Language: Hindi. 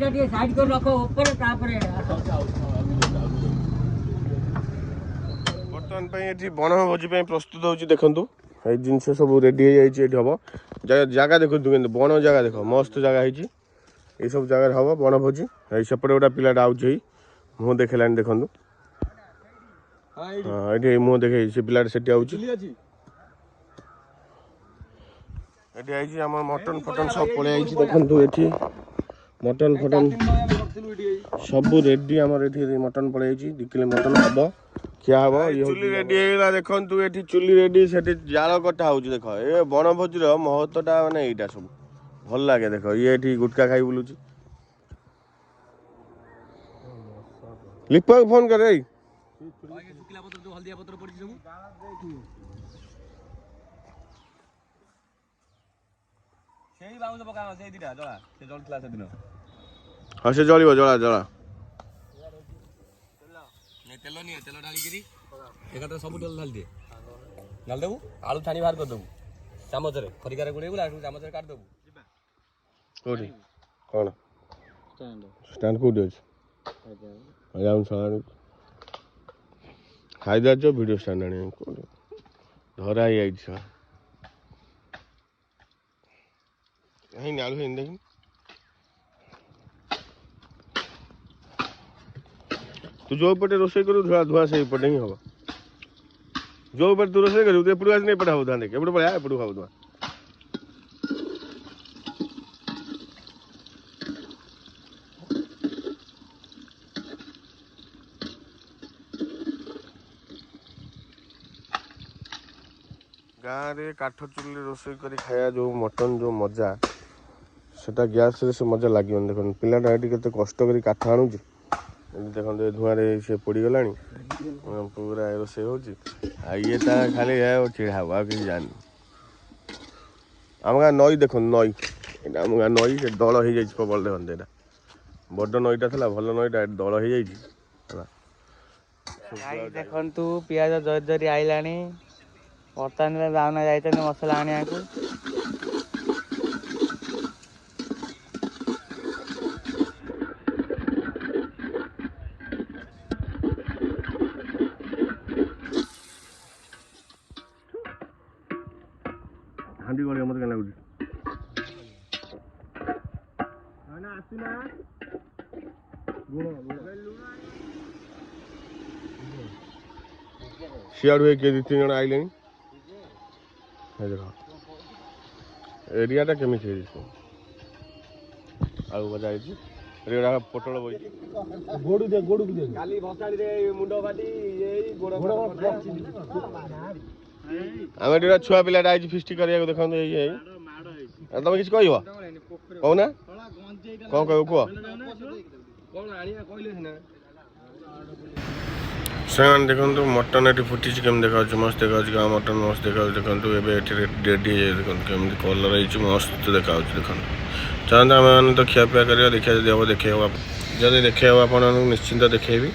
साइड कर रखो ऊपर तापर बर्तमान बनभोजी प्रस्तुत हो देखु ये जिनस सब रेडी हो हम जगह देखु बन जगह देख मस्त जगह है सब जगह हम बनभोजी सेपटे गोटा पिलाटा आउे मुँह देखलानी देखु हाँ ये मुँह देखे से पिलाटा से आम मटन फटन सब पलि देखु ये मटन फटन सब रेडी आमर ये मटन पलि 2 किलो मटन हम क्या हम चुली रेडी होगा देखु ये चुली रेडी से जाल कटा हो देख ये बनभोजी महत्वटा मानने यहाँ सब भल लगे देख ये गुटका खाई बुलूँ लिपा फोन कर हाँ से जल जला जला तेल नहीं तेल ढाली एक सब तेल ढाल दिए ढाल देबू आलू छाणी बाहर कर देबू चामच खरिकार गुड़े चामच काट देबू कोठी कौन स्टैंड कोठी अछि जाऊँ सारा खाईदा जो वीडियो स्टैंड आने कोठी धरा ही आई छ यही नालू हिंद देख तू जो पटे रोसे करू धुआ धुआ से पटे ही हम जो पटे तू रोसे करू एपड़ू आज नहीं पढ़ाऊ धान देखे एपड़ू पढ़ा एपड़ू खाऊ धुआ गाँव में काठ चुल्ली रोसे कर खाया जो मटन जो मजा सेटा गैस रे से मजा लगे देख पिलाटा ये केते कष्ट कर काठ आणुची देखते धुआं से पोड़गला पूरा रोसे हो ये खाली चिड़ा आ कि जान आम गाँ नई देख नई आम गाँ नई से दल हो जाए प्रबल देखते यहाँ बड़ नईटा था भल नईटा दल हो जाए देखु पियाज जरी जरी आईला बर्तमान बावना जाइए मसला आने हांडी गड़े मत क्या लगुच सियाड़ू किए 2-3 जन आइले देख एरियाटा केमी आलू भजा रेड़ा पोटल बई गोड़ू दे गोड़ू दे काली भसाड़ी रे मुंडो फाटी एई गोड़ आमे डेरा छुआ पिलाटा आई फिस्टी करिया देखो ये तुम किसी कहब कहना कौन कह कह सामान देखो मटन ये फुटी केमी देखा मस्त देखा गाँ मटन मस्त देखा देखो ये रेडी देखो केमी कलर मस्त देखा देखो चाहते आम मैंने तो खियापिया कर देखा जब हम देखे जब देखे आप निश्चिंत देखेबी।